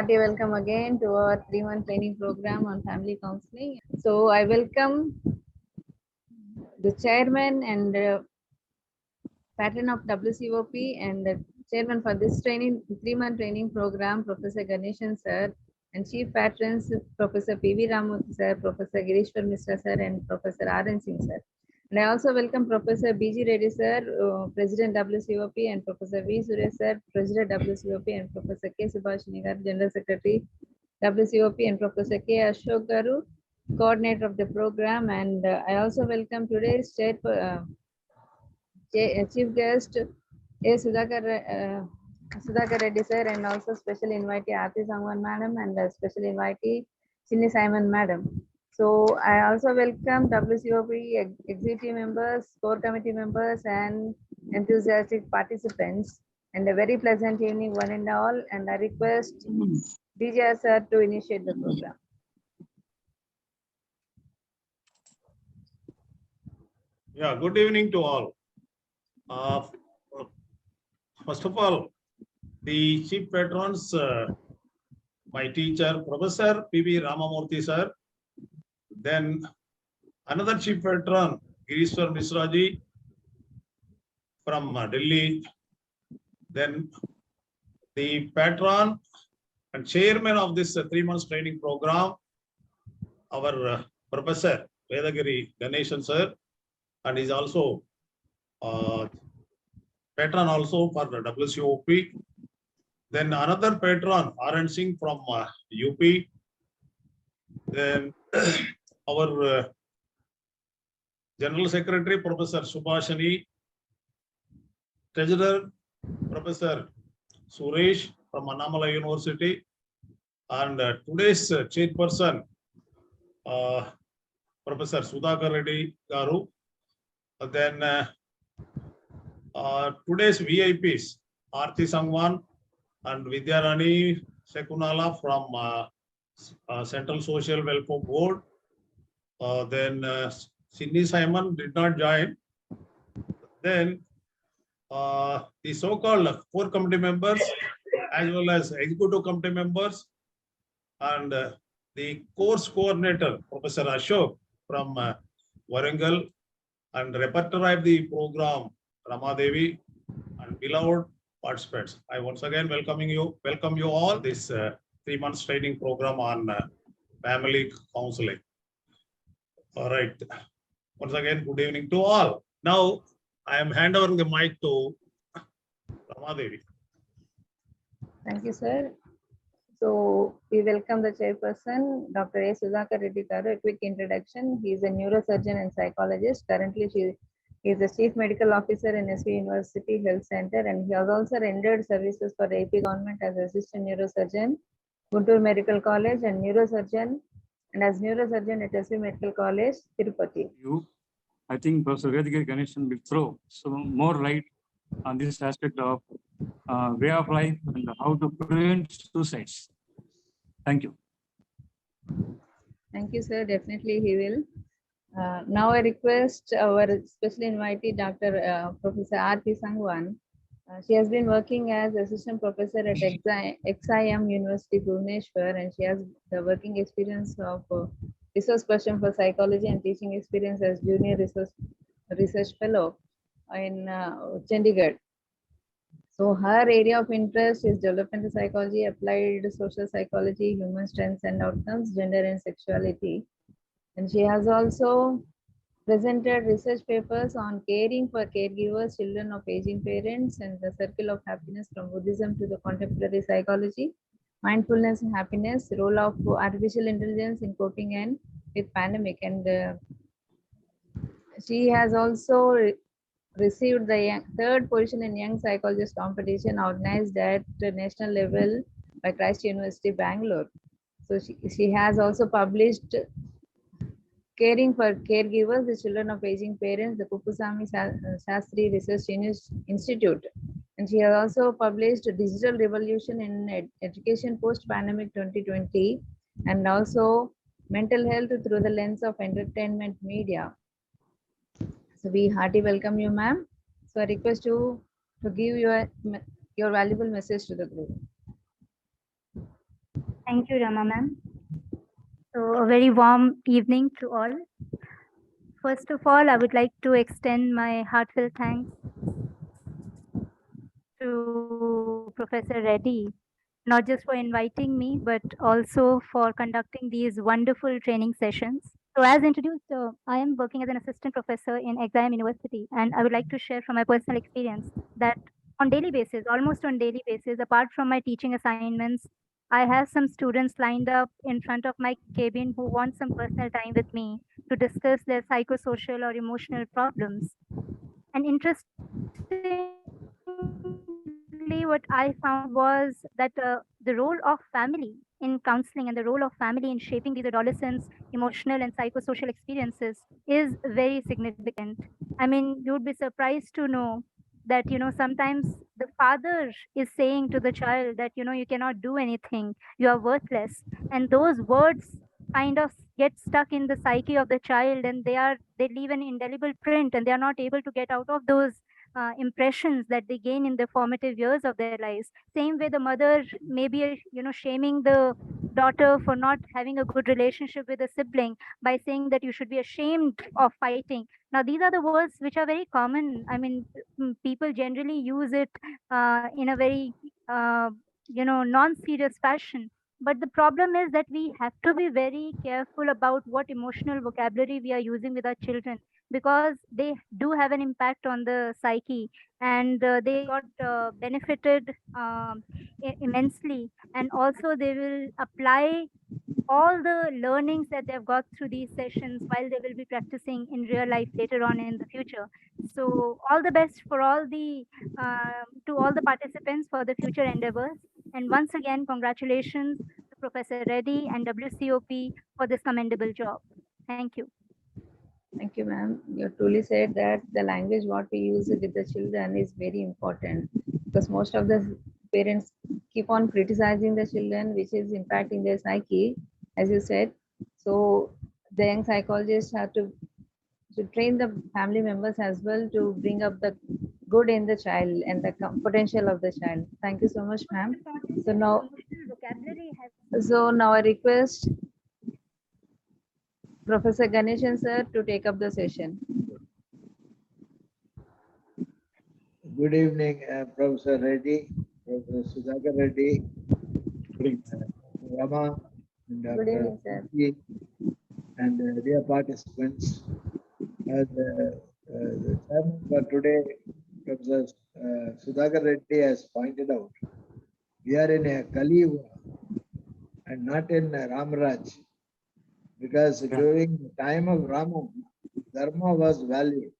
hearty welcome again to our 3-month training program on family counseling. So I welcome the chairman and patron of WCOP and the chairman for this 3-month training program, Professor Ganeshan sir, and chief patrons Professor P.V. Ramurthy sir, Professor Girishwar Mishra sir, and Professor R.N. Singh sir. And I also welcome Professor B.G. Reddy sir, President WCOP, and Professor V. Suresh sir, President WCOP, and Professor K. Subhashini garu, General Secretary WCOP, and Professor K. Ashok garu, coordinator of the program. And I also welcome today's chief guest A. Sudhakar Reddy sir, and also special invitee Aarti Sangwan madam, and special invitee Chinni Simon madam. So I also welcome WCOP executive members, core committee members, and enthusiastic participants, and a very pleasant evening one and all. And I request DJ sir to initiate the program. Yeah, good evening to all. First of all, the chief patrons, my teacher, Professor P.V. Ramamurthy sir. Then another chief patron, Girishwar Mishra ji from Delhi. Then the patron and chairman of this 3 months training program, our Professor Vedagiri Ganeshan sir, and is also patron also for the WCOP. Then another patron, R.N. Singh from UP. Then our General Secretary, Professor Subhashini, Treasurer, Professor Suresh from Annamala University, and today's chairperson, Professor Sudhakar Reddy garu. Then today's VIPs, Aarti Sangwan and Vidyarani Sekunala from Central Social Welfare Board. Then Chinni Simon did not join. Then the so-called core committee members as well as executive committee members, and the course coordinator, Professor Ashok from Warangal, and repertoire of the program, Ramadevi, and beloved participants. I once again welcome you all this 3 months training program on family counseling. All right. Once again, good evening to all. Now, I am hand over the mic to Ramadevi. Thank you, sir. So we welcome the chairperson, Dr. A. Sudhakar Reddy garu. A quick introduction. He is a neurosurgeon and psychologist. Currently, he is the chief medical officer in SV University Health Center, and he has also rendered services for AP government as assistant neurosurgeon, Guntur Medical College, and neurosurgeon, and as neurosurgeon at SV Medical College, Tirupati. I think Professor Vedagiri Ganeshan will throw some more light on this aspect of way of life and how to prevent suicides. Thank you. Thank you, sir. Definitely he will. Now I request our special invitee, Dr. Professor Aarti Sangwan. She has been working as assistant professor at XIM University, Bhubaneswar, and she has the working experience of resource person for psychology and teaching experience as junior research fellow in Chandigarh. So her area of interest is developmental psychology, applied social psychology, human strengths and outcomes, gender and sexuality. And she has also presented research papers on caring for caregivers, children of aging parents, and the circle of happiness from Buddhism to the contemporary psychology, mindfulness and happiness, role of artificial intelligence in coping and with pandemic. And she has also received the third position in Young Psychologist competition organized at the national level by Christ University, Bangalore. So she has also published Caring for Caregivers, the Children of Aging Parents, the Kupusami Shastri Research Institute. And she has also published Digital Revolution in Education Post-Pandemic 2020, and also Mental Health Through the Lens of Entertainment Media. So we heartily welcome you, ma'am. So I request you to give your valuable message to the group. Thank you, Rama ma'am. So a very warm evening to all. First of all, I would like to extend my heartfelt thanks to Professor Reddy, not just for inviting me, but also for conducting these wonderful training sessions. So as introduced, I am working as an assistant professor in Exam University, and I would like to share from my personal experience that on daily basis, almost on daily basis, apart from my teaching assignments, I have some students lined up in front of my cabin who want some personal time with me to discuss their psychosocial or emotional problems. And interestingly, what I found was that the role of family in counseling and the role of family in shaping these adolescents' emotional and psychosocial experiences is very significant. I mean, you would be surprised to know that, sometimes the father is saying to the child that, you cannot do anything, you are worthless. And those words kind of get stuck in the psyche of the child, and they leave an indelible print, and they are not able to get out of those impressions that they gain in the formative years of their lives. Same way, the mother may be shaming the daughter for not having a good relationship with a sibling by saying that you should be ashamed of fighting. Now these are the words which are very common. I mean, people generally use it in a very non-serious fashion. But the problem is that we have to be very careful about what emotional vocabulary we are using with our children, because they do have an impact on the psyche, and they got benefited immensely, and also they will apply all the learnings that they've got through these sessions while they will be practicing in real life later on in the future. So all the best for all the to all the participants for the future endeavors, and once again congratulations to Professor Reddy and WCOP for this commendable job. Thank you. Thank you, ma'am. You truly said that the language what we use with the children is very important, because most of the parents keep on criticizing the children, which is impacting their psyche, as you said. So the young psychologists have to train the family members as well to bring up the good in the child and the potential of the child. Thank you so much, ma'am. So now, I request Professor Ganeshan sir to take up the session. Good evening, Professor Reddy, Professor Sudhakar Reddy, Rama, and Good evening, sir. and dear participants. As the chairman for today, Professor Sudhakar Reddy has pointed out, we are in a Kali Yuga and not in Ramaraj, because during the time of Rama, Dharma was valued.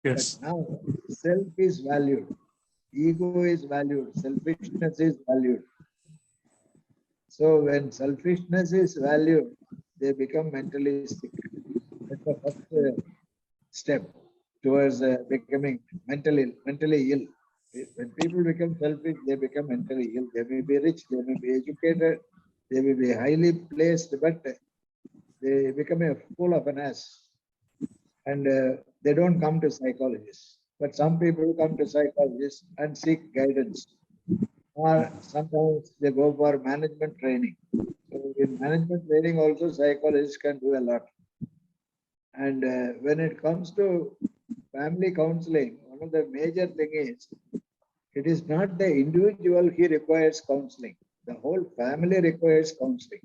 Yes. But now self is valued, ego is valued, selfishness is valued. So when selfishness is valued, they become mentally sick. That's the first step towards becoming mentally ill. When people become selfish, they become mentally ill. They may be rich, they may be educated, they may be highly placed, but they become a fool of an ass. And they don't come to psychologists. But some people come to psychologists and seek guidance. Or sometimes they go for management training. So in management training also psychologists can do a lot. And when it comes to family counseling, one of the major thing is, it is not the individual he requires counseling. The whole family requires counseling.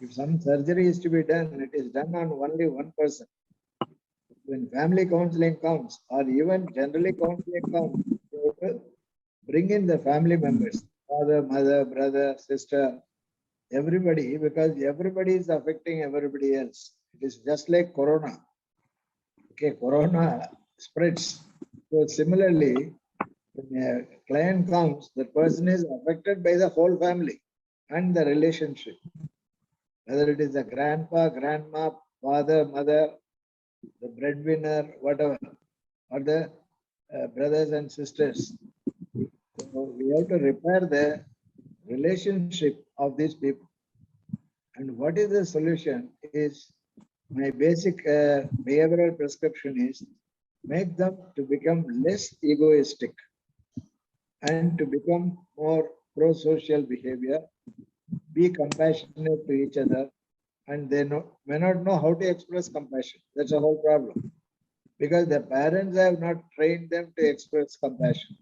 If some surgery is to be done, it is done on only one person. When family counseling comes, or even generally counseling comes, they will bring in the family members, father, mother, brother, sister, everybody, because everybody is affecting everybody else. It is just like Corona. Okay, Corona spreads. So similarly, when a client comes, the person is affected by the whole family and the relationship. Whether it is the grandpa, grandma, father, mother, the breadwinner, whatever, or the brothers and sisters. So we have to repair the relationship of these people. And what is the solution is, my basic behavioral prescription is, make them to become less egoistic and to become more pro-social behavior be compassionate to each other, and they may not know how to express compassion. That's a whole problem, because the parents have not trained them to express compassion.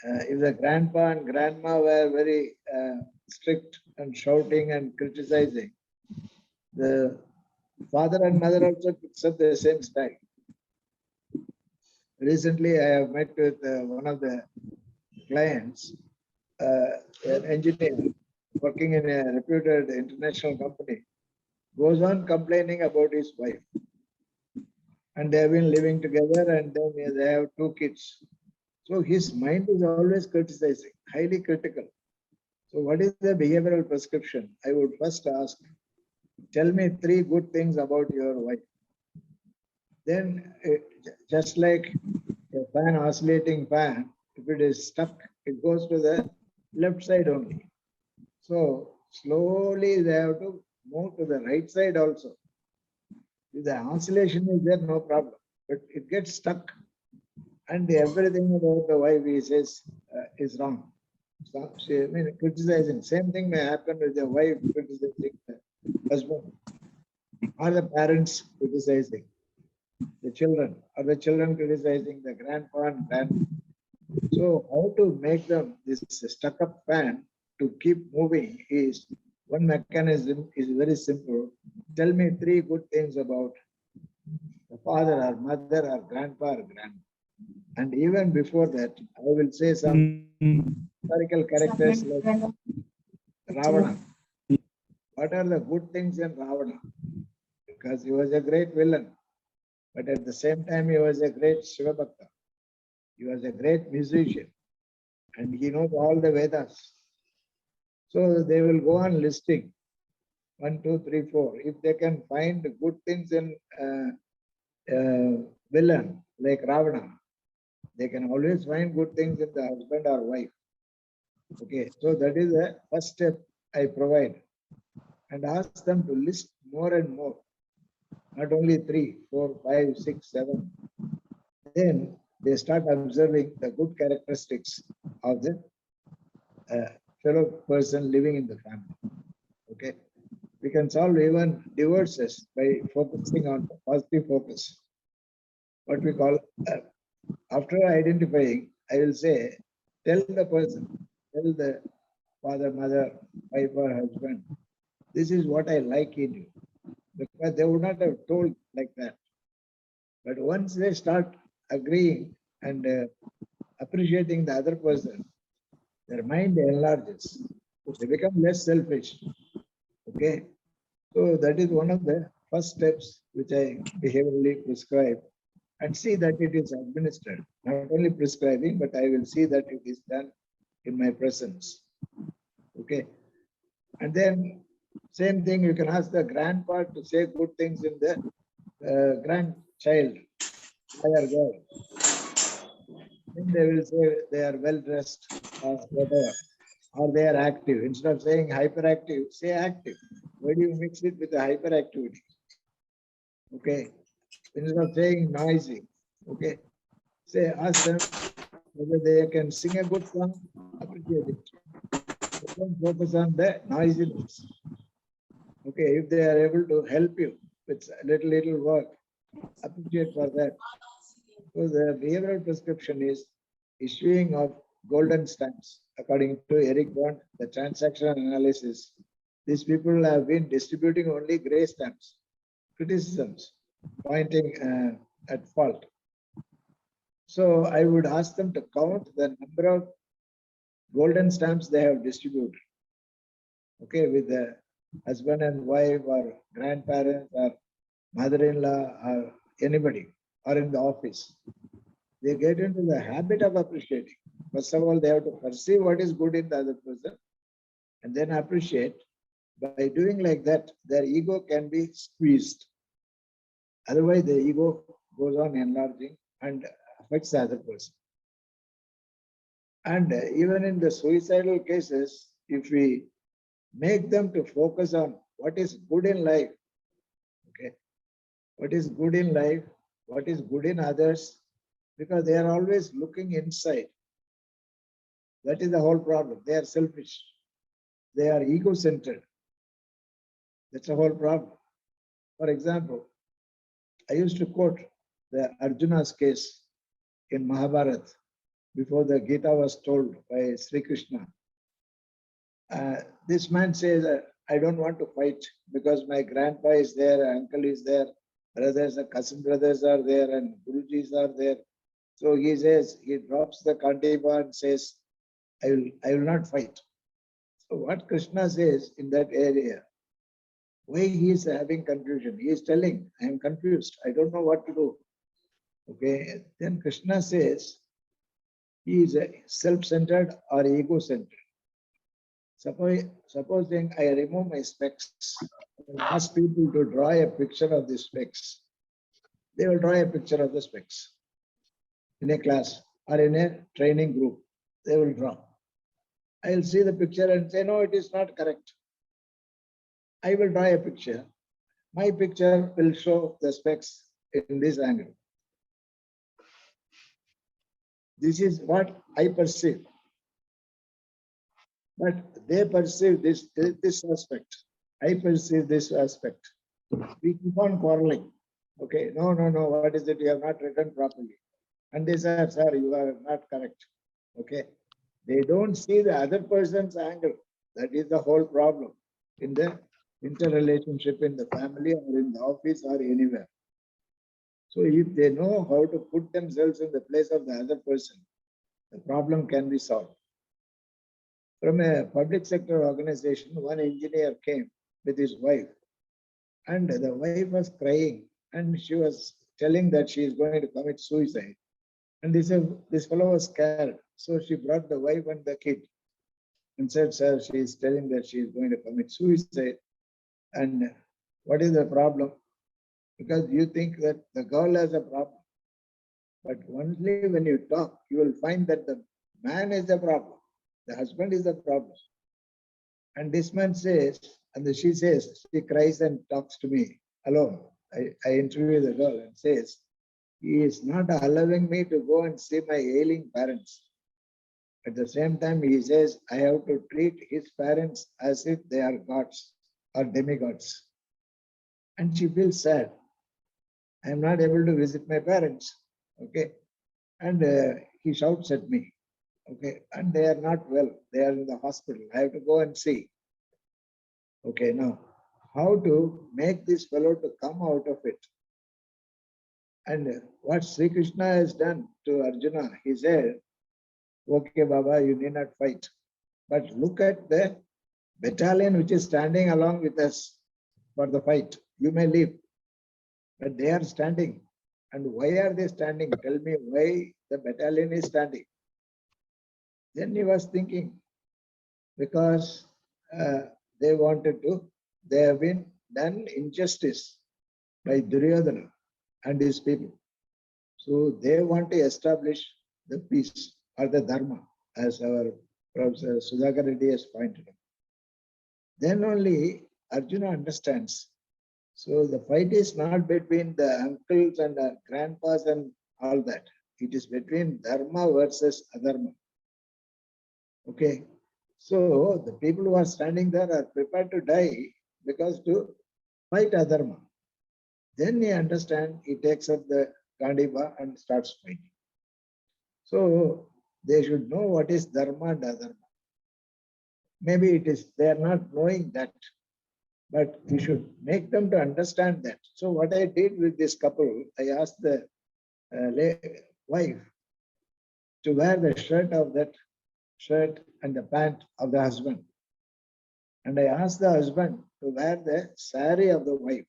If the grandpa and grandma were very strict and shouting and criticizing, the father and mother also picks up the same style. Recently, I have met with one of the clients, an engineer working in a reputed international company, goes on complaining about his wife. And they have been living together, and then they have 2 kids. So his mind is always criticizing, highly critical. So what is the behavioral prescription? I would first ask, tell me 3 good things about your wife. Then just like a fan, oscillating fan, if it is stuck, it goes to the left side only. So slowly they have to move to the right side also. If the oscillation is there, no problem, but it gets stuck, and everything about the wife he says is wrong. So she, criticizing. Same thing may happen with the wife criticizing the husband, or the parents criticizing the children, or the children criticizing the grandpa and grandma. So how to make them this stuck up fan to keep moving is one mechanism is very simple. Tell me 3 good things about the father or mother or grandpa or grandma. And even before that, I will say some historical characters like Ravana. What are the good things in Ravana? Because he was a great villain, but at the same time, he was a great Shiva Bhakta. He was a great musician, and he knows all the Vedas. So they will go on listing 1, 2, 3, 4. If they can find good things in villain like Ravana, they can always find good things in the husband or wife. Okay, so that is the first step I provide, and ask them to list more and more, not only 3, 4, 5, 6, 7. Then they start observing the good characteristics of the fellow person living in the family. Okay, we can solve even divorces by focusing on positive focus. What we call, after identifying, I will say, tell the person, tell the father, mother, wife or husband, this is what I like in you. Because they would not have told like that. But once they start agreeing and appreciating the other person, their mind enlarges. They become less selfish. Okay. So that is one of the first steps which I behaviorally prescribe, and see that it is administered. Not only prescribing, but I will see that it is done in my presence. Okay. And then same thing, you can ask the grandpa to say good things in the grandchild, boy or girl. Then they will say they are well dressed or whatever, or they are active. Instead of saying hyperactive, say active. Why do you mix it with the hyperactivity? Okay. Instead of saying noisy, okay, say, ask them whether they can sing a good song, appreciate it. Don't focus on the noisiness. Okay, if they are able to help you with little work, appreciate for that. So the behavioral prescription is issuing of golden stamps. According to Eric Bond, the transactional analysis, these people have been distributing only gray stamps, criticisms, pointing at fault. So I would ask them to count the number of golden stamps they have distributed. Okay, with the husband and wife or grandparents or mother-in-law or anybody, or in the office. They get into the habit of appreciating. First of all, they have to perceive what is good in the other person and then appreciate. By doing like that, their ego can be squeezed. Otherwise, the ego goes on enlarging and affects the other person. And even in the suicidal cases, if we make them to focus on what is good in life, okay, what is good in life, what is good in others, because they are always looking inside. That is the whole problem. They are selfish. they are ego-centered. That's the whole problem. For example, I used to quote the Arjuna's case in Mahabharata before the Gita was told by Sri Krishna. This man says, I don't want to fight because my grandpa is there, uncle is there, brothers and cousin brothers are there, and Gurujis are there. So he says, he drops the Kandiva and says, I will not fight. So what Krishna says in that area, why he is having confusion? He is telling, I am confused. I don't know what to do. Okay. Then Krishna says, he is self-centered or ego-centered. Supposing I remove my specs, and ask people to draw a picture of the specs. They will draw a picture of the specs in a class or in a training group. They will draw. I will see the picture and say, no, it is not correct. I will draw a picture. My picture will show the specs in this angle. This is what I perceive. But they perceive this aspect. I perceive this aspect. We keep on quarreling. Okay, no, what is it? You have not written properly. And they say, sir, you are not correct. Okay. They don't see the other person's angle. That is the whole problem in the interrelationship in the family or in the office or anywhere. So if they know how to put themselves in the place of the other person, the problem can be solved. From a public sector organization, one engineer came with his wife, and the wife was crying, and she was telling that she is going to commit suicide. And this fellow was scared. So she brought the wife and the kid and said, sir, she is telling that she is going to commit suicide. And what is the problem? Because you think that the girl has a problem. But only when you talk, you will find that the man is the problem. The husband is the problem. And this man says, and she says, she cries and talks to me alone. I interview the girl and says, he is not allowing me to go and see my ailing parents. At the same time, he says, I have to treat his parents as if they are gods or demigods. And she feels sad. I am not able to visit my parents. Okay. And he shouts at me. Okay. And they are not well. They are in the hospital. I have to go and see. Okay. Now, how to make this fellow to come out of it? And what Sri Krishna has done to Arjuna, he said, okay, Baba, you need not fight. But look at the battalion which is standing along with us for the fight. You may leave, but they are standing. And why are they standing? Tell me why the battalion is standing. Then he was thinking, because they have been done injustice by Duryodhana and his people. So they want to establish the peace or the dharma, as our Professor Sudhakar Reddy has pointed out. Then only Arjuna understands. So the fight is not between the uncles and the grandpas and all that. It is between dharma versus adharma. Okay. So the people who are standing there are prepared to die because to fight adharma. Then he understands, he takes up the Gandiva and starts fighting. So they should know what is dharma and adharma. Maybe it is, they are not knowing that, but we should make them to understand that. So what I did with this couple, I asked the wife to wear the shirt and the pant of the husband. And I asked the husband to wear the sari of the wife.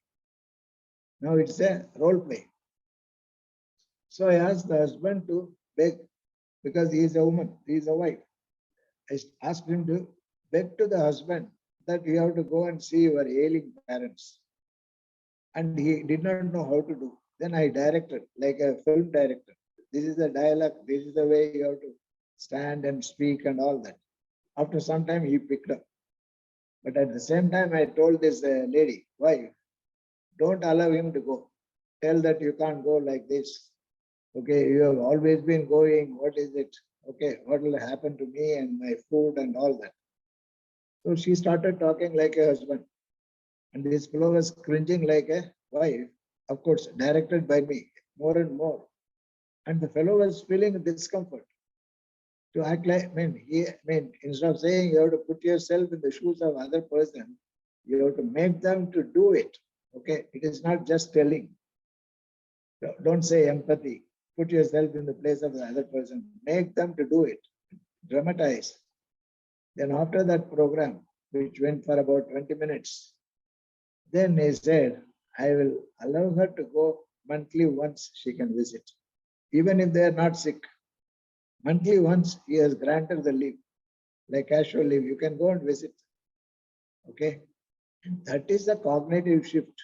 Now it's a role play. So I asked the husband to beg, because he is a woman, he is a wife. I asked him to beg to the husband that you have to go and see your ailing parents. And he did not know how to do. Then I directed, like a film director. This is the dialogue, this is the way you have to stand and speak and all that. After some time, he picked up. But at the same time, I told this lady, wife, don't allow him to go. Tell that you can't go like this. Okay, you have always been going. What is it? Okay, what will happen to me and my food and all that? So she started talking like a husband. And this fellow was cringing like a wife, of course, directed by me more and more. And the fellow was feeling discomfort to act like, instead of saying you have to put yourself in the shoes of other person, you have to make them to do it. Okay, it is not just telling. Don't say empathy. Put yourself in the place of the other person. Make them to do it. Dramatize. Then after that program, which went for about 20 minutes, then he said, I will allow her to go monthly once she can visit. Even if they are not sick, monthly once he has granted the leave, like casual leave, you can go and visit. Okay, that is the cognitive shift.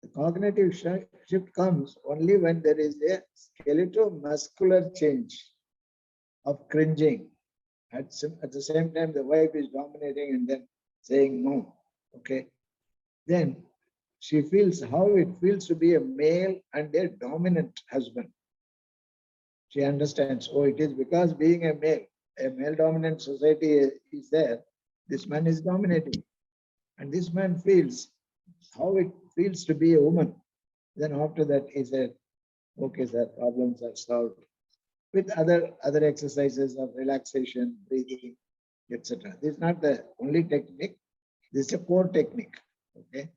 The cognitive shift comes only when there is a skeletal-muscular change of cringing. At the same time, the wife is dominating and then saying no. Okay, then she feels how it feels to be a male and a dominant husband. She understands, oh, it is because being a male dominant society is there, this man is dominating. And this man feels how it feels to be a woman. Then after that, he said, okay, sir, problems are solved with other exercises of relaxation, breathing, etc. This is not the only technique. This is a core technique. Okay.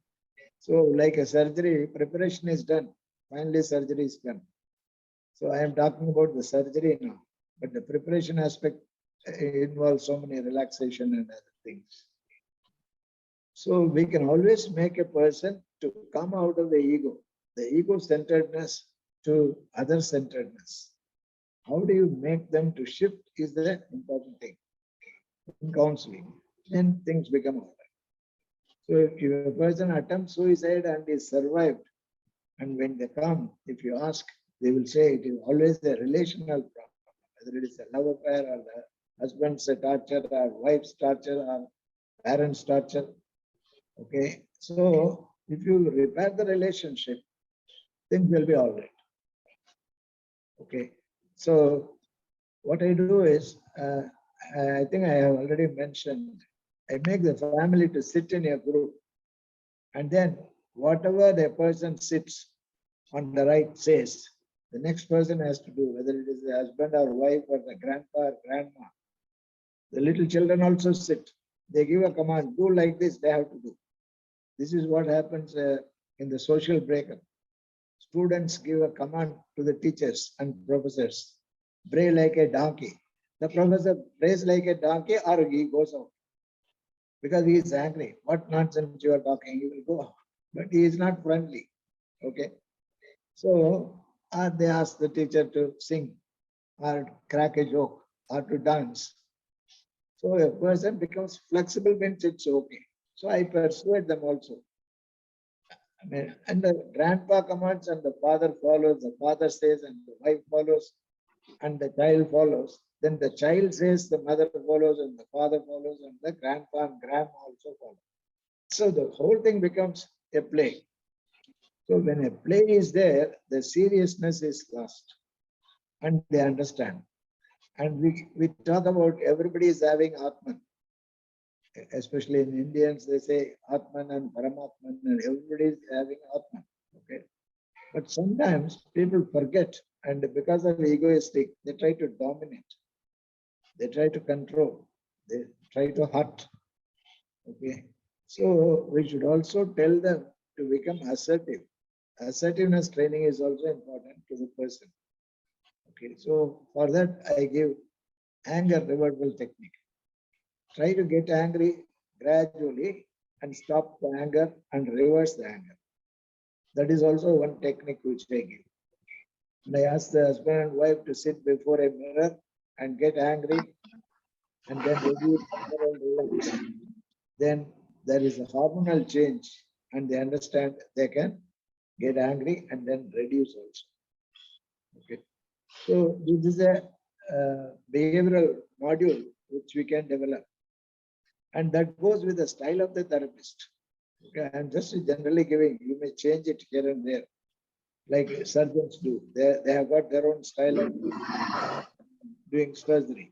So like a surgery, preparation is done. Finally, surgery is done. So I am talking about the surgery now, but the preparation aspect involves so many relaxation and other things. So we can always make a person to come out of the ego-centeredness to other-centeredness. How do you make them to shift is the important thing in counseling. Then things become all right. So if a person attempts suicide and is survived, and when they come, if you ask, they will say it is always a relational problem, whether it is a love affair or the husband's torture or wife's torture or parents' torture. Okay, so if you repair the relationship, things will be all right. Okay, so what I do is, I think I have already mentioned, I make the family to sit in a group, and then whatever the person sits on the right says, the next person has to do, whether it is the husband or wife or the grandpa or grandma. The little children also sit. They give a command, do like this, they have to do. This is what happens in the social breakup. Students give a command to the teachers and professors, bray like a donkey. The professor brays like a donkey or he goes out because he is angry. What nonsense you are talking, he will go out. But he is not friendly. Okay. So they ask the teacher to sing or crack a joke or to dance. So a person becomes flexible when it's okay. So I persuade them also. And the grandpa commands and the father follows, the father says and the wife follows and the child follows. Then the child says, the mother follows and the father follows and the grandpa and grandma also follow. So the whole thing becomes a play. So when a play is there, the seriousness is lost and they understand. And we talk about everybody is having Atman. Especially in Indians, they say Atman and Paramatman, and everybody is having Atman. Okay. But sometimes people forget, and because of egoistic, they try to dominate. They try to control. They try to hurt. Okay. So we should also tell them to become assertive. Assertiveness training is also important to the person. Okay. So for that, I give anger reversal technique. Try to get angry gradually and stop the anger and reverse the anger. That is also one technique which I give. And I ask the husband and wife to sit before a mirror and get angry and then reduce anger and relax. Then there is a hormonal change and they understand they can get angry and then reduce also. Okay. So this is a behavioral module which we can develop. And that goes with the style of the therapist. Okay, I'm just generally giving, you may change it here and there, like surgeons do. They have got their own style of doing surgery.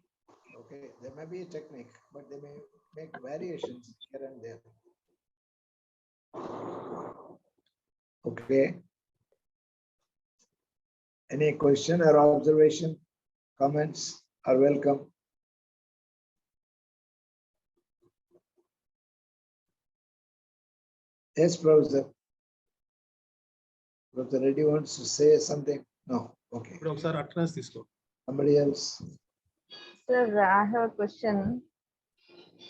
Okay, there may be a technique, but they may make variations here and there. Okay. Any question or observation, comments are welcome. Yes, Professor. Professor Reddy wants to say something. No. Okay. Professor, attendance తీసుకో. Somebody else. Sir, I have a question.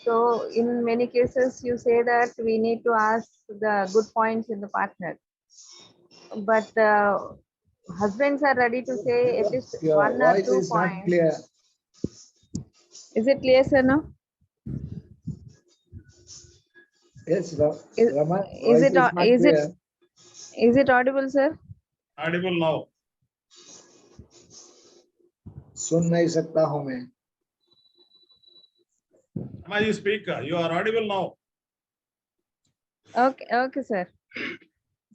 So in many cases, you say that we need to ask the good points in the partner. But husbands are ready to say at least Your one or voice 2 is not points. clear. Is it clear, sir, now? Yes, Is, Rama, is voice it is not clear. is it audible, sir? Audible now. सुन नहीं सकता हूं मैं. Rama, you speak. You are audible now. Okay, sir.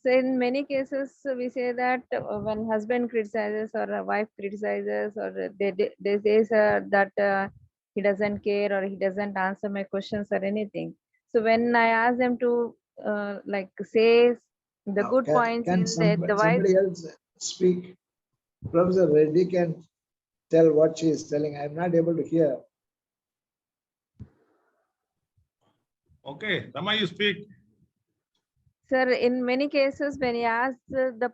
So in many cases, we say that when husband criticizes or a wife criticizes, or they say, sir, that he doesn't care or he doesn't answer my questions or anything. So when I ask them to like say the Now, good points can in the wife, somebody else speak? Professor Reddy can tell what she is telling. I am not able to hear. Okay, Rama, you speak. sir, in many cases, when he asks the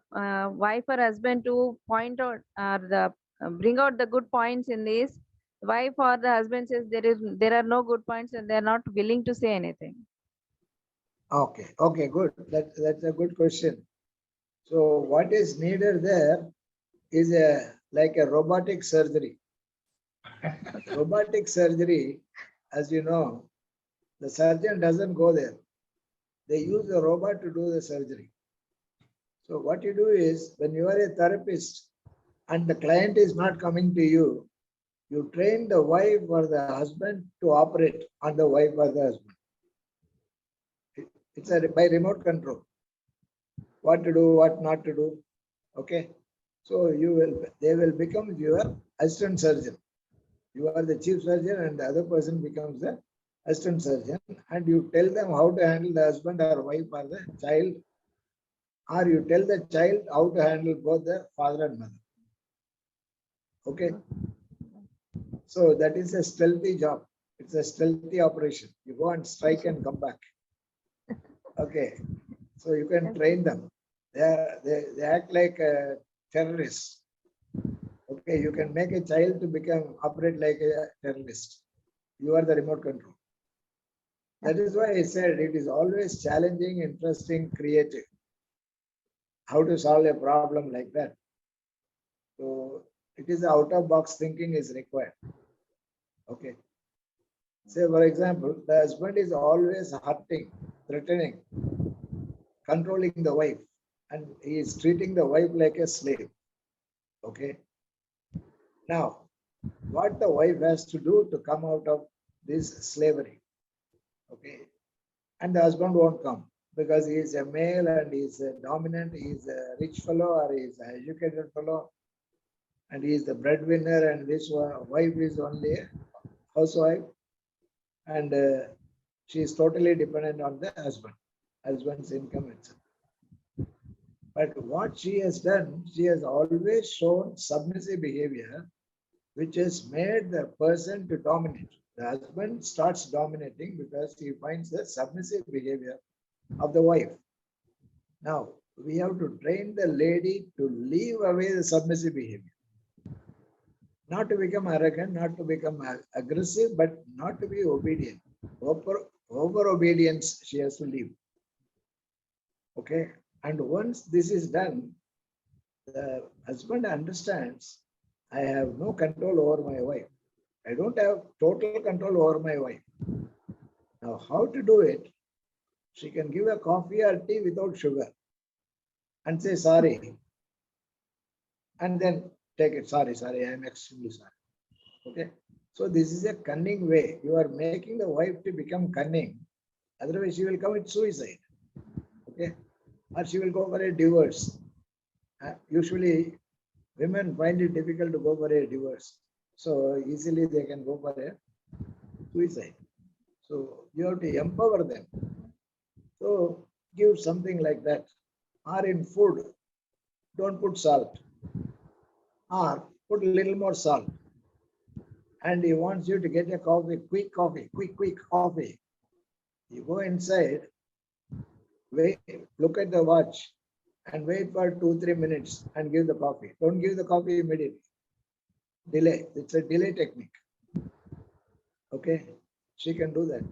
wife or husband to point out or bring out the good points in this, wife or the husband says there are no good points and they are not willing to say anything. Okay, good. That's a good question. So what is needed there is like a robotic surgery. Robotic surgery, as you know, the surgeon doesn't go there. They use a robot to do the surgery. So what you do is, when you are a therapist and the client is not coming to you, you train the wife or the husband to operate on the wife or the husband. It's by remote control. What to do, what not to do. Okay. So they will become your assistant surgeon. You are the chief surgeon and the other person becomes the assistant surgeon, and you tell them how to handle the husband or wife or the child, or you tell the child how to handle both the father and mother. Okay. So that is a stealthy job. It's a stealthy operation. You go and strike and come back. Okay. So you can train them. They act like terrorists. Okay, you can make a child to operate like a terrorist. You are the remote control. That is why I said it is always challenging, interesting, creative. How to solve a problem like that. So it is out of box thinking is required. Okay. Say, for example, the husband is always hurting, threatening, controlling the wife, and he is treating the wife like a slave. Okay. Now, what the wife has to do to come out of this slavery? Okay. And the husband won't come because he is a male and he is dominant, he is a rich fellow or he is an educated fellow, and he is the breadwinner, and this wife is only a housewife, and she is totally dependent on the husband's income, etc. But what she has done, she has always shown submissive behavior, which has made the person to dominate. The husband starts dominating because he finds the submissive behavior of the wife. Now, we have to train the lady to leave away the submissive behavior. Not to become arrogant, not to become aggressive, but not to be obedient. Over obedience, she has to leave. Okay. And once this is done, the husband understands, I have no control over my wife. I don't have total control over my wife. Now, how to do it? She can give a coffee or tea without sugar and say sorry. And then take it. Sorry, I am extremely sorry. Okay. So this is a cunning way. You are making the wife to become cunning. Otherwise, she will commit suicide. Okay. Or she will go for a divorce. Usually, women find it difficult to go for a divorce. So easily they can go for a suicide. So you have to empower them. So give something like that. Or in food, don't put salt. Or put a little more salt. And he wants you to get a coffee, quick coffee. You go inside, wait, look at the watch, and wait for 2-3 minutes and give the coffee. Don't give the coffee immediately. Delay. It's a delay technique. Okay, she can do that.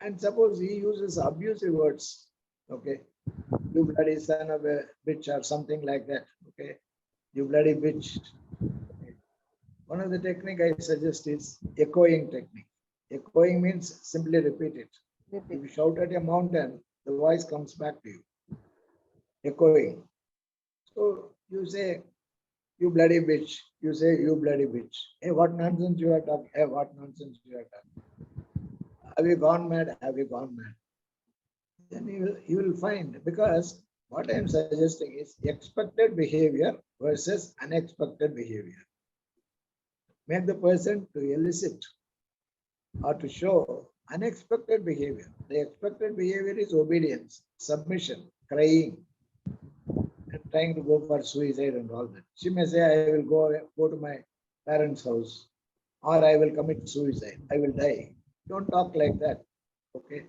And suppose he uses abusive words. Okay, you bloody son of a bitch or something like that. Okay, you bloody bitch. Okay. One of the technique I suggest is echoing technique. Echoing means simply repeat it. If you shout at a mountain, the voice comes back to you. Echoing. So you say, you bloody bitch. You say, you bloody bitch. Hey, what nonsense you are talking? Hey, what nonsense you are talking? Have you gone mad? Have you gone mad? Then you will find, because what I am suggesting is expected behavior versus unexpected behavior. Make the person to elicit or to show unexpected behavior. The expected behavior is obedience, submission, crying, and trying to go for suicide and all that. She may say, I will go to my parents' house, or I will commit suicide, I will die. Don't talk like that. Okay.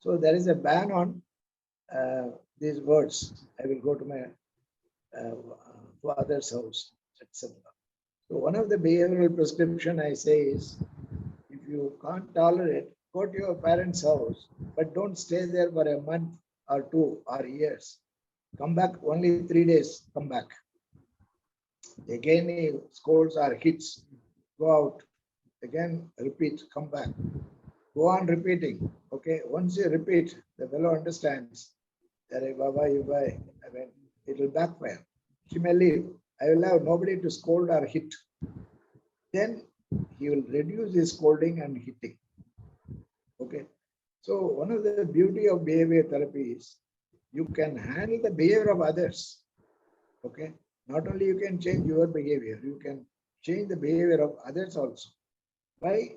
So there is a ban on these words. I will go to my father's house, etc. So one of the behavioral prescription I say is, if you can't tolerate, go to your parents' house, but don't stay there for a month or 2 or years. Come back only 3 days, come back. Again, he scolds or hits, go out. Again, repeat, come back. Go on repeating. Okay, once you repeat, the fellow understands that I mean, it will backfire. She may leave. I will have nobody to scold or hit. Then he will reduce his scolding and hitting. Okay. So one of the beauty of behavior therapy is you can handle the behavior of others. Okay. Not only you can change your behavior, you can change the behavior of others also by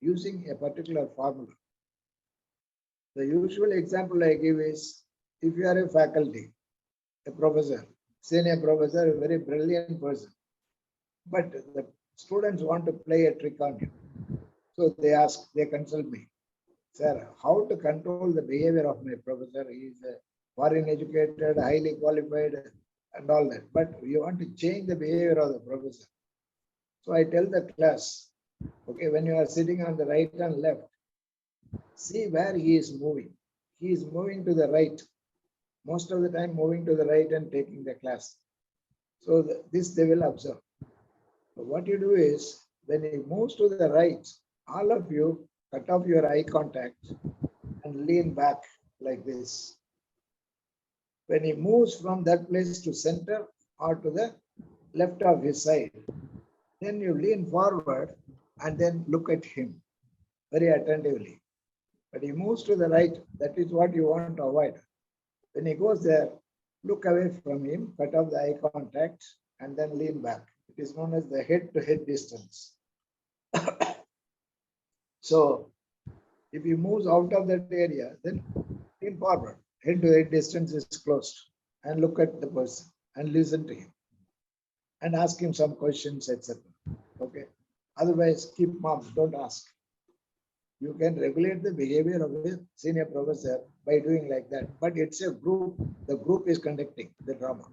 using a particular formula. The usual example I give is, if you are a faculty, a professor, senior professor, a very brilliant person, but the students want to play a trick on you. So they consult me, sir, how to control the behavior of my professor? He is a foreign educated, highly qualified, and all that. But you want to change the behavior of the professor. So I tell the class, okay, when you are sitting on the right and left, see where he is moving. He is moving to the right. Most of the time moving to the right and taking the class. So this they will observe. So what you do is, when he moves to the right, all of you cut off your eye contact and lean back like this. When he moves from that place to center or to the left of his side, then you lean forward and then look at him very attentively. But he moves to the right, that is what you want to avoid. When he goes there, look away from him, cut off the eye contact, and then lean back. It is known as the head-to-head distance. So if he moves out of that area, then lean forward. Head-to-head distance is closed, and look at the person and listen to him and ask him some questions, etc. Okay. Otherwise, keep mum, don't ask. You can regulate the behavior of a senior professor by doing like that. But it's a group. The group is conducting the drama.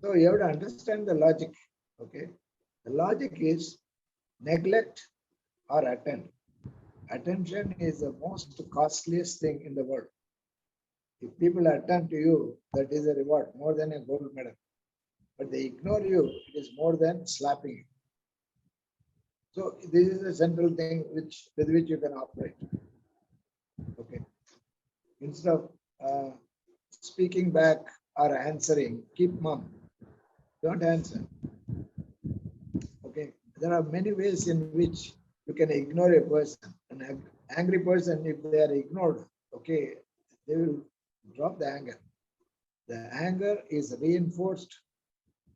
So you have to understand the logic. Okay. The logic is neglect or attend. Attention is the most costliest thing in the world. If people attend to you, that is a reward, more than a gold medal. But they ignore you, it is more than slapping you. So this is a central thing with which you can operate. Okay. Instead of speaking back or answering, keep mum. Don't answer. Okay. There are many ways in which you can ignore a person. An angry person, if they are ignored, okay, they will drop the anger. The anger is reinforced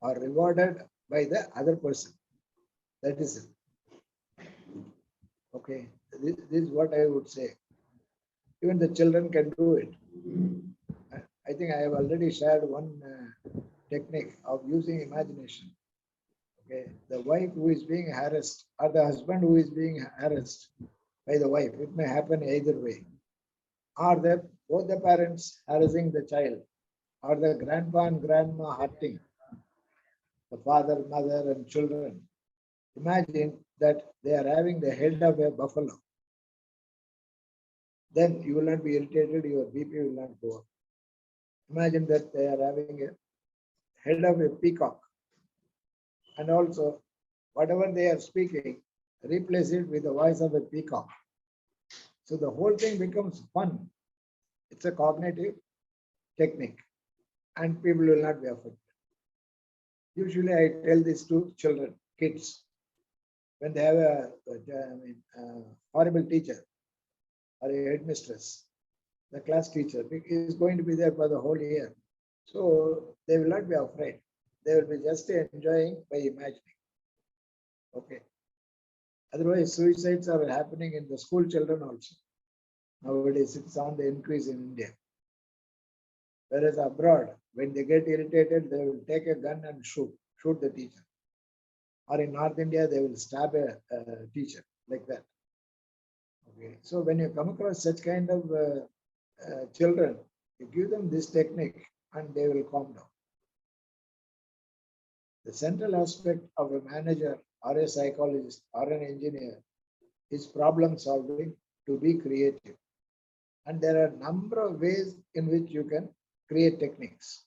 or rewarded by the other person. That is it. Okay, this is what I would say. Even the children can do it. I think I have already shared one technique of using imagination. Okay, the wife who is being harassed or the husband who is being harassed by the wife, it may happen either way. Or both the parents harassing the child, or the grandpa and grandma hurting the father, mother, and children. Imagine that they are having the head of a buffalo. Then you will not be irritated, your BP will not go up. Imagine that they are having a head of a peacock. And also, whatever they are speaking, replace it with the voice of a peacock. So the whole thing becomes fun. It's a cognitive technique, and people will not be affected. Usually, I tell this to children, kids, when they have a horrible teacher or a headmistress, the class teacher is going to be there for the whole year. So they will not be afraid. They will be just enjoying by imagining. Okay. Otherwise, suicides are happening in the school children also. Nowadays, it's on the increase in India. Whereas abroad, when they get irritated, they will take a gun and shoot the teacher. Or in North India, they will stab a teacher like that. Okay. So when you come across such kind of children, you give them this technique and they will calm down. The central aspect of a manager or a psychologist or an engineer is problem solving, to be creative. And there are a number of ways in which you can create techniques.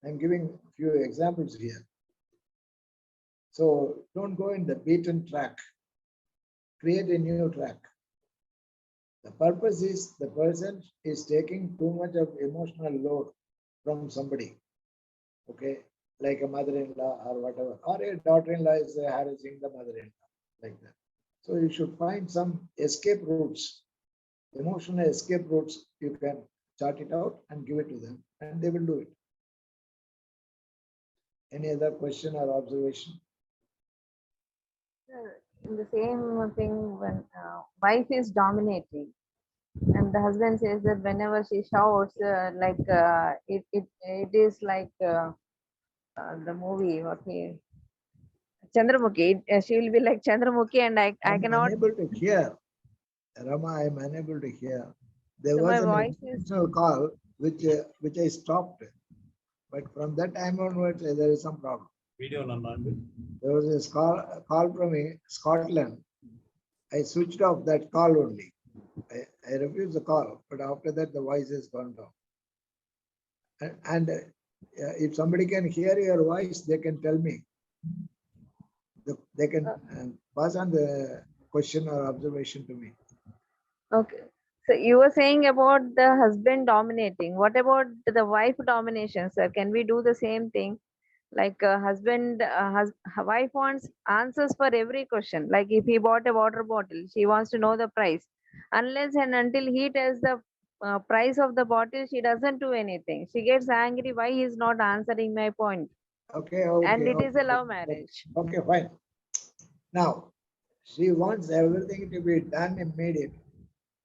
I'm giving a few examples here. So don't go in the beaten track. Create a new track. The purpose is the person is taking too much of emotional load from somebody. Okay, like a mother-in-law or whatever, or a daughter-in-law is harassing the mother-in-law, like that. So you should find some escape routes, emotional escape routes. You can chart it out and give it to them, and they will do it. Any other question or observation? In the same thing, when wife is dominating and the husband says that whenever she shouts, it is like the movie, okay, Chandramukhi. She will be like Chandramukhi, and I I'm cannot. unable to hear. Rama, I'm unable to hear. There So was my an voice is. international call which I stopped, but from that time onwards there is some problem. Video Nanandi. There was a call from Scotland. I switched off that call only. I refused the call, but after that the voice has gone down. And if somebody can hear your voice, they can tell me. They can pass on the question or observation to me. Okay. So you were saying about the husband dominating. What about the wife domination, sir? Can we do the same thing? Like wife wants answers for every question. Like if he bought a water bottle, she wants to know the price. Unless and until he tells the price of the bottle, she doesn't do anything. She gets angry. Why he is not answering my point? Okay, And okay. it is a love Okay, marriage. okay, fine. Now, she wants everything to be done immediately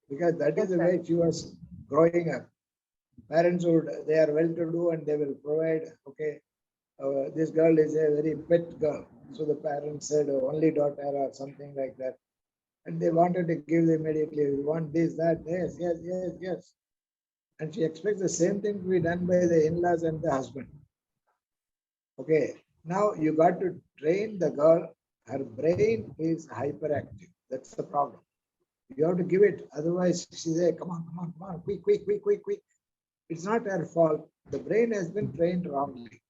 because that is Yes, the sir. way she was growing up. Parents they are well to do and they will provide. Okay, this girl is a very pet girl. So the parents said only daughter or something like that. And they wanted to give immediately. We want this, that, yes, yes, yes, yes. And she expects the same thing to be done by the in-laws and the husband. Okay, now you got to train the girl. Her brain is hyperactive. That's the problem. You have to give it. Otherwise, she say, come on, come on, come on, quick, quick, quick, quick, quick. It's not her fault. The brain has been trained wrongly.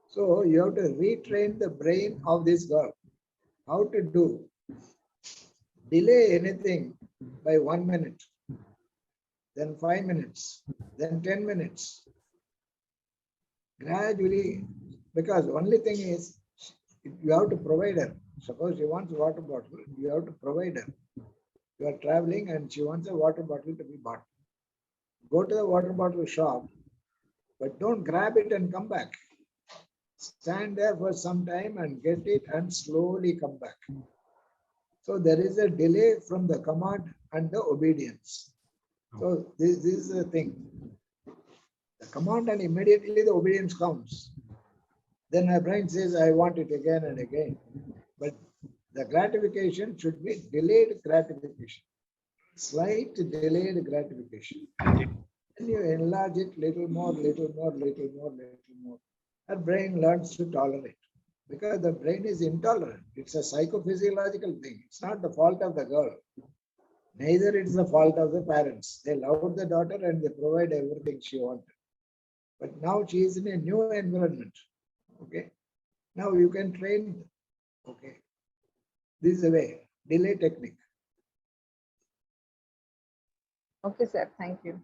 So you have to retrain the brain of this girl. How to do? Delay anything by 1 minute, then 5 minutes, then 10 minutes. Gradually, because only thing is, you have to provide her. Suppose she wants a water bottle, you have to provide her. You are traveling and she wants a water bottle to be bought. Go to the water bottle shop, but don't grab it and come back. Stand there for some time and get it and slowly come back. So there is a delay from the command and the obedience. So this is the thing. The command and immediately the obedience comes. Then my brain says, I want it again and again. But the gratification should be delayed gratification. Slight delayed gratification. Then you enlarge it little more, little more, little more, little more. Our brain learns to tolerate because the brain is intolerant. It's a psychophysiological thing. It's not the fault of the girl. Neither it's the fault of the parents. They loved the daughter and they provide everything she wanted. But now she is in a new environment. Okay. Now you can train. Okay. This is the way. Delay technique. Okay, sir. Thank you.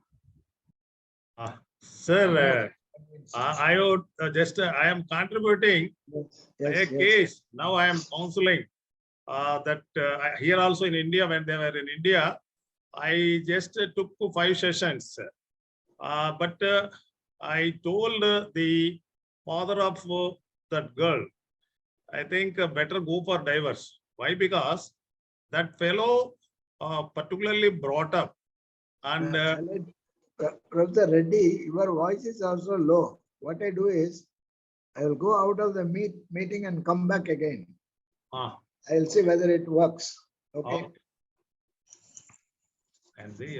Sir, I would I am contributing a case. Now I am counseling that here also in India, when they were in India, I just took 5 sessions. But I told the father of that girl, I think better go for divorce. Why? Because that fellow particularly brought up and Professor Reddy, your voice is also low. What I do is, I will go out of the meeting and come back again. I'll see whether it works. Okay. And see.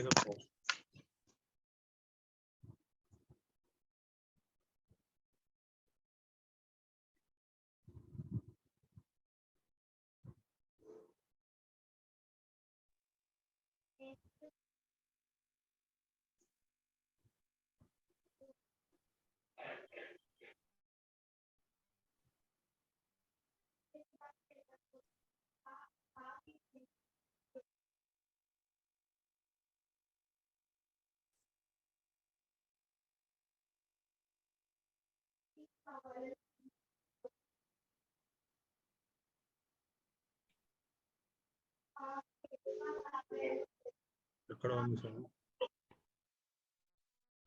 ఎక్కడ ఉంది sir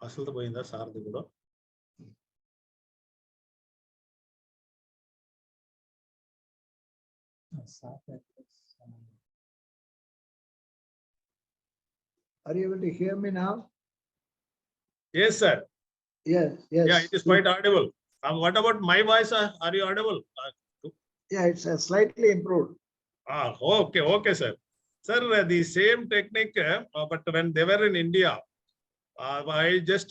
అసలు పోయిందా సార్ది కూడా Are you able to hear me now? Yes, sir. Yes, yes. Yeah, it is quite audible. What about my voice? Are you audible? Yeah, it's slightly improved. Okay, okay, sir. Sir, the same technique, but when they were in India, I just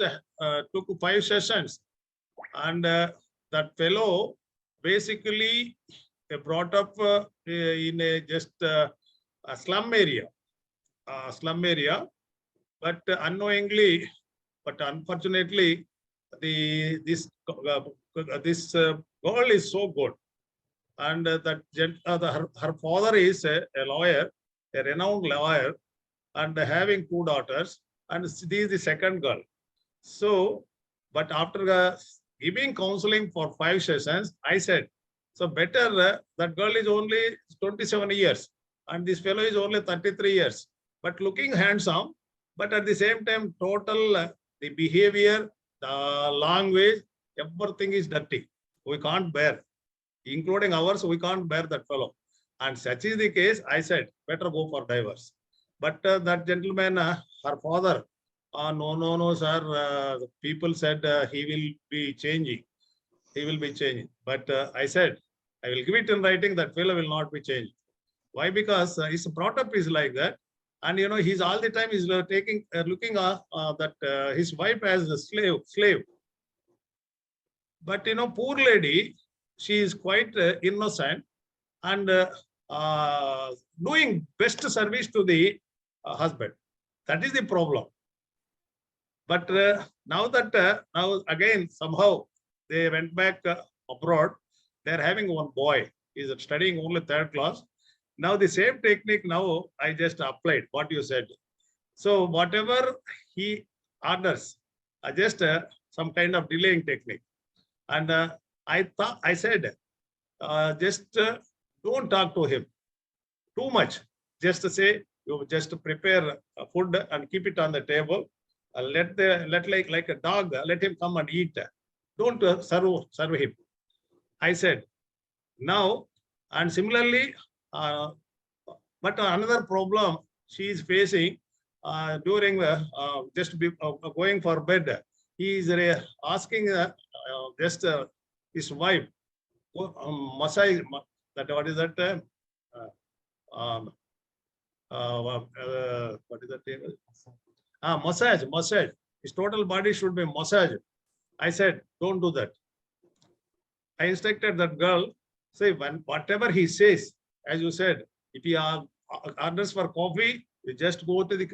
took 5 sessions, and that fellow basically brought up in a just a slum area, but unknowingly, but unfortunately, this girl is so good, and her father is a lawyer, a renowned lawyer, and having 2 daughters, and this is the second girl. So, but after giving counseling for 5 sessions, I said, so better that girl is only 27 years, and this fellow is only 33 years, but looking handsome, but at the same time, total the behavior, the language, everything is dirty. We can't bear, including ours, we can't bear that fellow. And such is the case, I said, better go for divorce. But that gentleman, her father, no, sir, the people said he will be changing. He will be changing. But I said, I will give it in writing that fellow will not be changed. Why? Because his brought up is like that. And, you know, he's all the time is taking, looking that his wife as a slave. But, you know, poor lady, she is quite innocent and doing best service to the husband. That is the problem. But now that now again somehow they went back abroad, they are having one boy. He is studying only 3rd class. Now the same technique now I just applied what you said. So whatever he orders, just some kind of delaying technique. And I said, just don't talk to him too much. Just to say, you just prepare food and keep it on the table. Let like a dog, let him come and eat. Don't serve him. I said, now, and similarly, But another problem she is facing during the going for bed, he is asking just his wife massage. That what is that? What is that table? Massage. His total body should be massage. I said, don't do that. I instructed that girl, say whatever he says, as you said, if he orders for coffee, you just go to the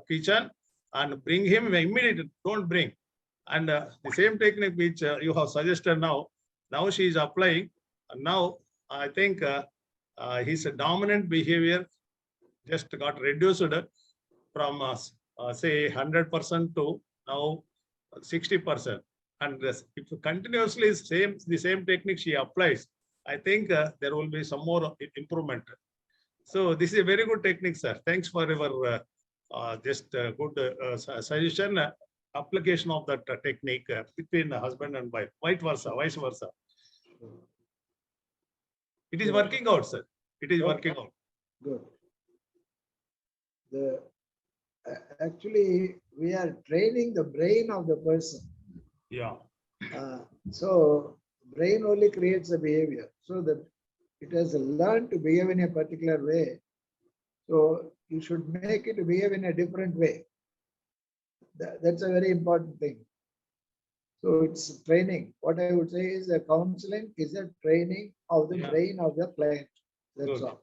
kitchen and bring him immediately. Don't bring. And the same technique which you have suggested now she is applying. And now I think his dominant behavior just got reduced from say 100% to now 60%. And if continuously the same technique she applies, I think there will be some more improvement. So this is a very good technique, sir. Thanks for your good suggestion, application of that technique between husband and wife, vice versa. It is working out, sir. It is working out. Good. Actually, we are training the brain of the person. Yeah. So brain only creates the behavior. So that it has learned to behave in a particular way. So you should make it behave in a different way. That's a very important thing. So it's training. What I would say is a counseling is a training of the brain of the client. That's all.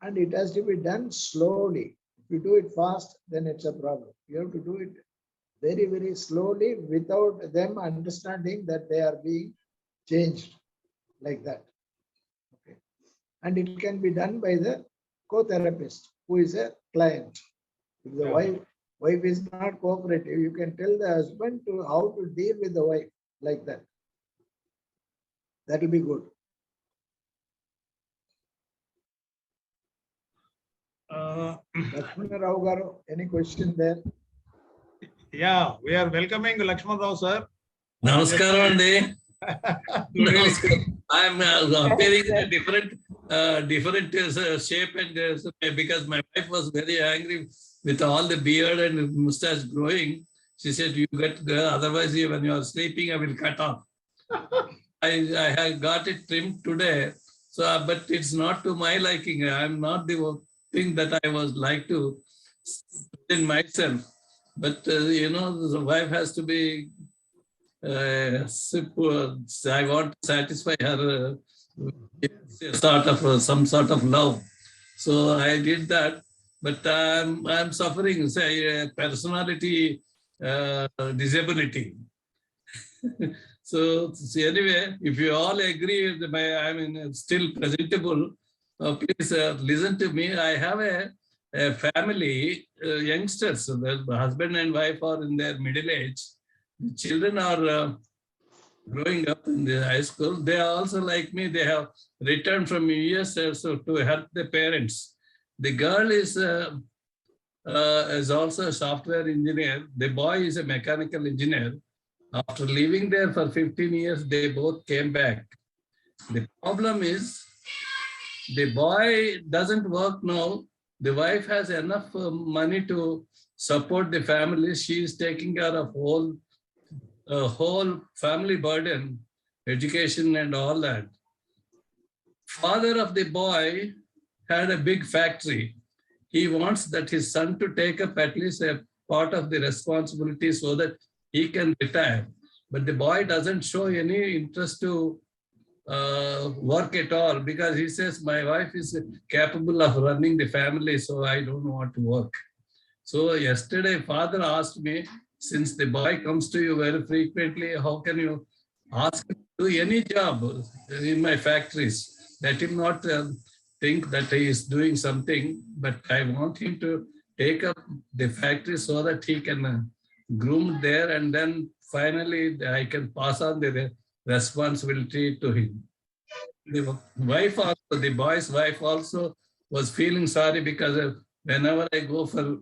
And it has to be done slowly. If you do it fast, then it's a problem. You have to do it very, very slowly without them understanding that they are being changed like that. Okay. And it can be done by the co-therapist who is a client. If the wife is not cooperative, you can tell the husband to how to deal with the wife like that. That will be good. Lakshmana Rao Garu, any question there? Yeah, we are welcoming Lakshman Rao, sir. Namaskaram, Andi. Namaskaram. I am appearing in a different shape and because my wife was very angry with all the beard and mustache growing. She said, "You get otherwise when you are sleeping, I will cut off." I have got it trimmed today, so but it's not to my liking. I'm not the thing that I was like to in myself. But the wife has to be. I want to satisfy her some sort of love. So I did that, but I'm suffering, say, personality disability. So anyway, if you all agree, I mean, still presentable, please listen to me. I have a family, youngsters, so the husband and wife are in their middle age. The children are growing up in the high school. They are also like me. They have returned from US also to help the parents. The girl is also a software engineer. The boy is a mechanical engineer. After living there for 15 years, they both came back. The problem is the boy doesn't work now. The wife has enough money to support the family. She is taking care of whole family burden, education and all that. Father of the boy had a big factory. He wants that his son to take up at least a part of the responsibility so that he can retire. But the boy doesn't show any interest to work at all because he says, my wife is capable of running the family, so I don't want to work. So yesterday, father asked me, since the boy comes to you very frequently, how can you ask him to do any job in my factories? Let him not think that he is doing something, but I want him to take up the factory so that he can groom there, and then finally I can pass on the responsibility to him. The wife also, the boy's wife also was feeling sorry because whenever I go for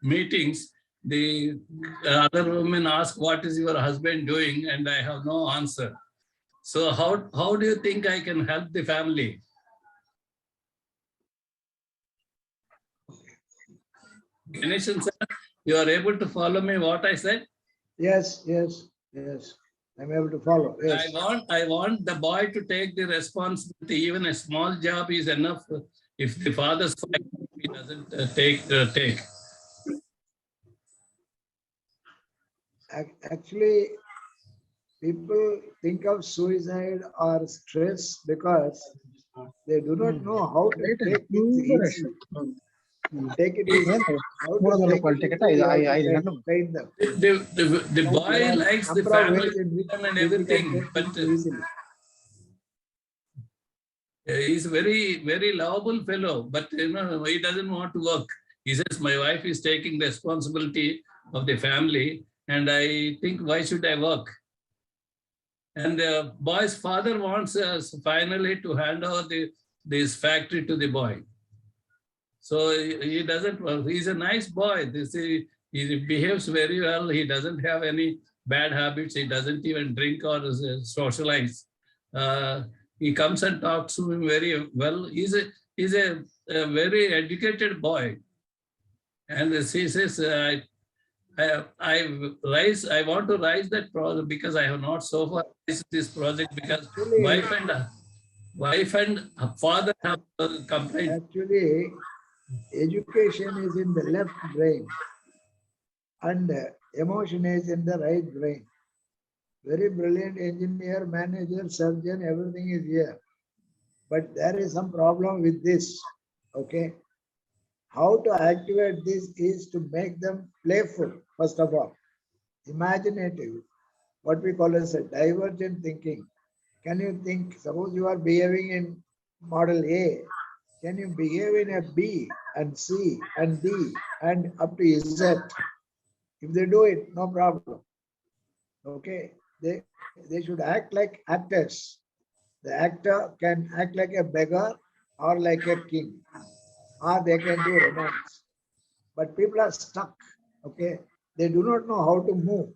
meetings, the other women ask, what is your husband doing? And I have no answer. So how do you think I can help the family? Ganeshan sir, you are able to follow me what I said? Yes, yes, yes. I'm able to follow. Yes. I want the boy to take the responsibility. Even a small job is enough. If the father's fight, he doesn't take. Actually, people think of suicide or stress because they do not know how to take things easy. Take it easy. How to take it easy, you have to train them. The boy There are likes the number of family ways in which and people everything, can take but things easily. he's very, very lovable fellow, but he doesn't want to work. He says, my wife is taking responsibility of the family, and I think, why should I work? And the boy's father wants us finally to hand over this factory to the boy. So he doesn't work. He's a nice boy. He behaves very well. He doesn't have any bad habits. He doesn't even drink or socialize. He comes and talks to him very well. He's a very educated boy. And he says, I want to rise that project because I have not so far raised this project because wife and father have complained. Actually, education is in the left brain and emotion is in the right brain. Very brilliant engineer, manager, surgeon, everything is here. But there is some problem with this. Okay. How to activate this is to make them playful, first of all. Imaginative, what we call as a divergent thinking. Can you think, suppose you are behaving in model A, can you behave in a B and C and D and up to Z? If they do it, no problem. Okay, they should act like actors. The actor can act like a beggar or like a king, or they can do romance. But people are stuck, okay? They do not know how to move.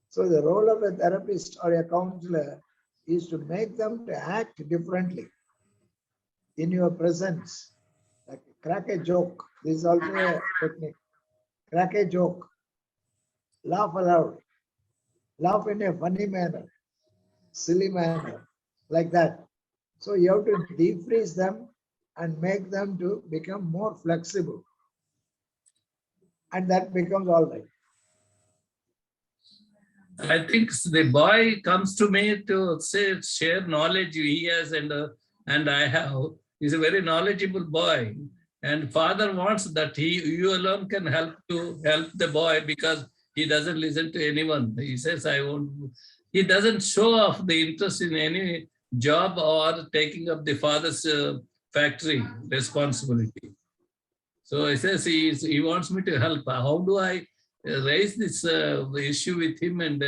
So the role of a therapist or a counselor is to make them to act differently in your presence. Like crack a joke. This is also a technique. Crack a joke. Laugh aloud. Laugh in a funny manner, silly manner, like that. So you have to defreeze them and make them to become more flexible. And that becomes all right. I think the boy comes to me to say, share knowledge he has and I have. He's a very knowledgeable boy. And father wants that you alone can help the boy because he doesn't listen to anyone. He says, I won't. He doesn't show off the interest in any job or taking up the father's factory responsibility. So he says he wants me to help. How do I raise this issue with him and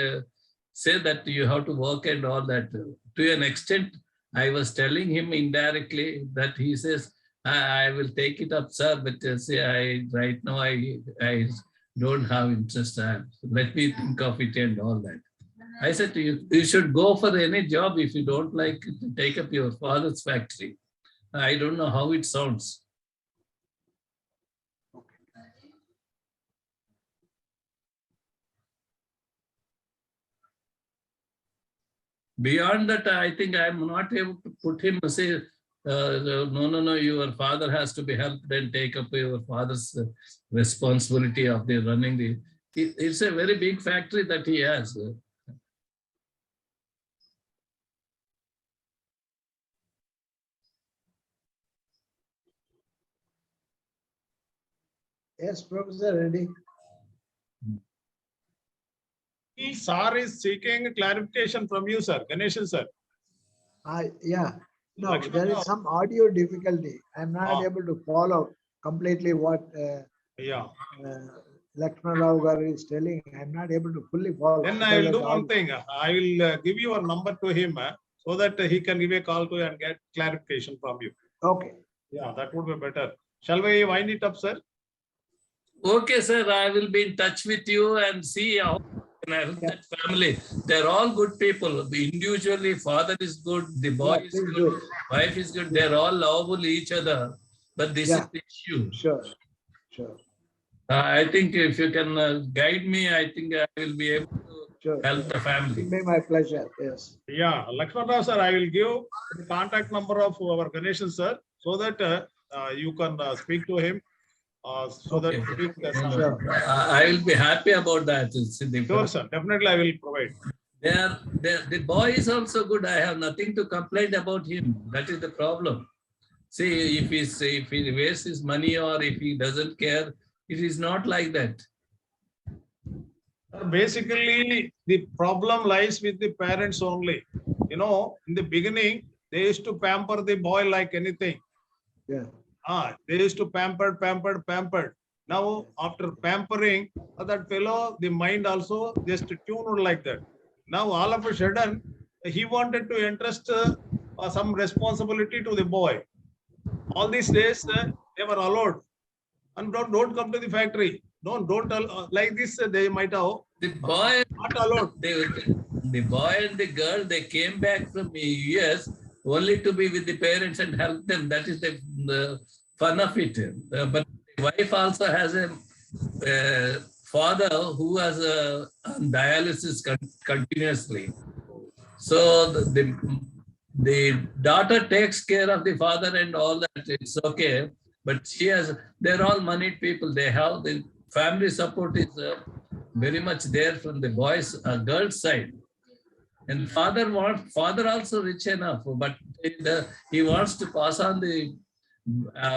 say that you have to work and all that? To an extent, I was telling him indirectly that he says, I will take it up, sir, but right now I don't have interest. Let me think of it and all that. I said to you, you should go for any job if you don't like to take up your father's factory. I don't know how it sounds. Beyond that, I think I'm not able to put him say, no, your father has to be helped and take up your father's responsibility of the running the. It's a very big factory that he has. Yes, Professor, ready? Sir is seeking clarification from you, sir. Ganeshan, sir. Yeah. No, Lakshman there Rao. is some audio difficulty. I'm not able to follow completely what Lakshman Rao Garu is telling. I'm not able to fully follow. Then I will do one thing. I will give your number to him so that he can give a call to you and get clarification from you. Okay. Yeah, that would be better. Shall we wind it up, sir? Okay, sir. I will be in touch with you and see how that family. They're all good people. Individually, father is good, the boy is good, wife is good. They're all lovable each other. But this is the issue. Sure. I think if you can guide me, I think I will be able to Sure. help the It family. will be my pleasure. Yes. Yeah, Lakshman Rao sir, I will give the contact number of our Ganeshan sir so that you can speak to him. So that Okay. Sure. I will be happy about that, Siddhi. sure, sir. Definitely, I will provide. The boy is also good. I have nothing to complain about him. That is the problem. See, if he wastes his money or if he doesn't care, it is not like that. Basically, the problem lies with the parents only. You know, in the beginning, they used to pamper the boy like anything. Yeah. They used to pampered. Now, after pampering that fellow, the mind also just tuned like that. Now, all of a sudden, he wanted to entrust some responsibility to the boy. All these days, they were allowed. And don't come to the factory. Don't like this. They might have The boy, not allowed. the boy and the girl, they came back from the US only to be with the parents and help them. That is the fun of it. But the wife also has a father who has on dialysis continuously. So the daughter takes care of the father and all that. It's okay. But they're all moneyed people. They have the family support is very much there from the girls' side. And father also rich enough, but he wants to pass on the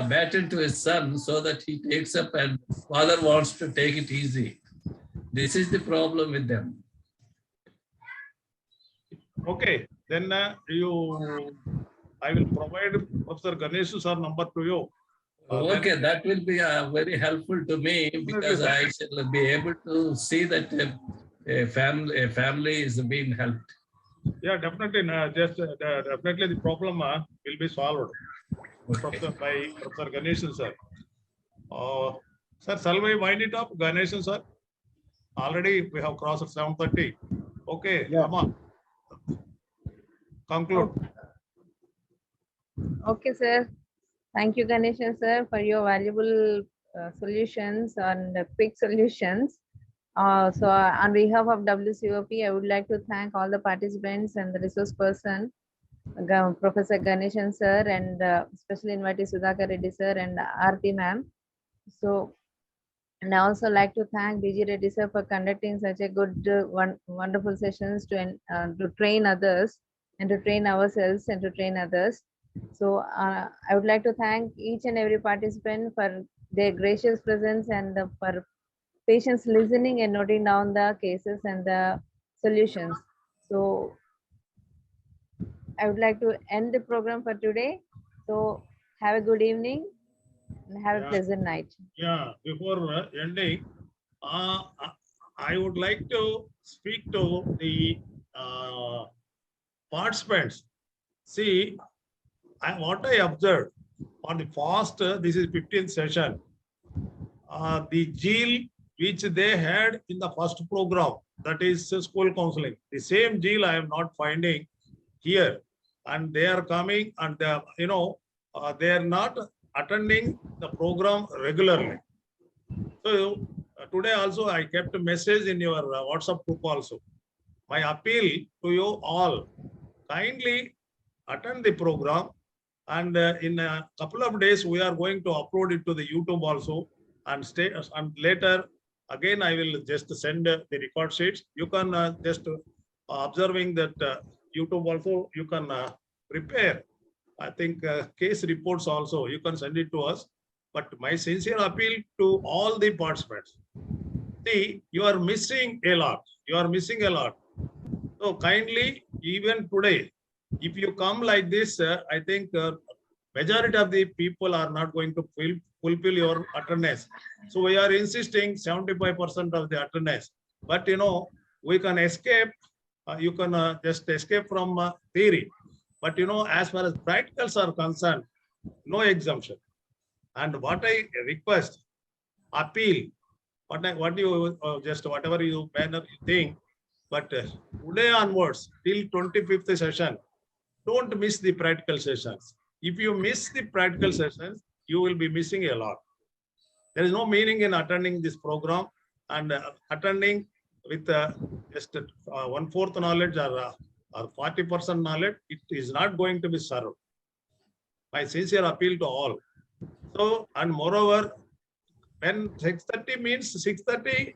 baton to his son so that he takes up, and father wants to take it easy. This is the problem with them. Okay, then I will provide Professor Ganesh sir number to you. Okay, that will be very helpful to me because I shall be able to see that a family is being helped. Yeah, definitely. Definitely the problem will be solved. Okay. By Professor Ganesh sir. Sir, shall we wind it up, Ganesh sir? Already we have crossed 7:30. Okay, Yeah. come on. Conclude. Okay, sir. Thank you, Ganeshan sir, for your valuable solutions and quick solutions. So on behalf of WCOP, I would like to thank all the participants and the resource person, Professor Ganeshan sir, and special invitee Sudhakar Reddy sir and Aarti ma'am. So, and I also like to thank DG Reddy sir for conducting such a good, wonderful sessions to train others and to train ourselves and to train others. So I would like to thank each and every participant for their gracious presence and for patience listening and noting down the cases and the solutions. So I would like to end the program for today. So have a good evening and have a pleasant night. Yeah, before ending, I would like to speak to the participants. See, what I observed on the fast, this is 15th session, the zeal which they had in the first program, that is school counseling, the same zeal I am not finding here. And they are coming and they are not attending the program regularly. So today also I kept a message in your WhatsApp group also. My appeal to you all, kindly attend the program, and in a couple of days we are going to upload it to the YouTube also, and later again I will just send the record sheets. You can just observing that YouTube also you can prepare. I think case reports also you can send it to us. But my sincere appeal to all the participants, see, you are missing a lot. You are missing a lot. So kindly, even today, if you come like this, I think majority of the people are not going to fulfill your attendance. So we are insisting 75% of the attendance. But we can escape. You can just escape from theory. But as far as practicals are concerned, no exemption. And what I request, appeal, what you just whatever you think, but today onwards till 25th session, don't miss the practical sessions. If you miss the practical sessions, you will be missing a lot. There is no meaning in attending this program and attending with just 1/4 knowledge or 40% knowledge. It is not going to be served. My sincere appeal to all. So, and moreover, when 6:30 means 6:30,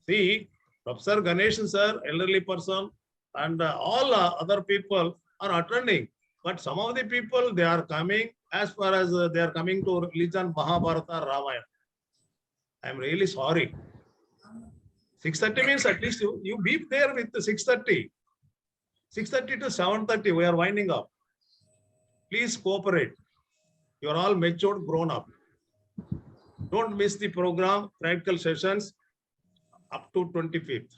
see, Professor Ganesh sir, elderly person, and all other people are attending. But some of the people, they are coming as far as they are coming to religion, Mahabharata, Ramayana. I am really sorry. 6:30 means at least you be there with the 6:30. 6:30 to 7:30, we are winding up. Please cooperate. You are all matured, grown up. Don't miss the program, practical sessions up to 25th.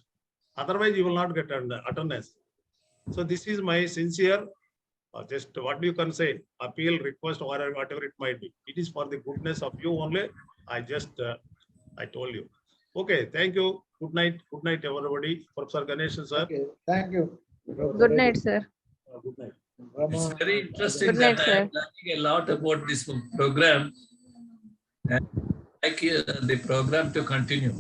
Otherwise, you will not get attendance. So this is my sincere, just what you can say, appeal, request, or whatever it might be. It is for the goodness of you only. I just, I told you. Okay, thank you. Good night, everybody. Professor Ganesh, sir. Okay, thank you. Good night, sir. Good night. It's very interesting Good night, that I am learning a lot about this program. And I like the program to continue.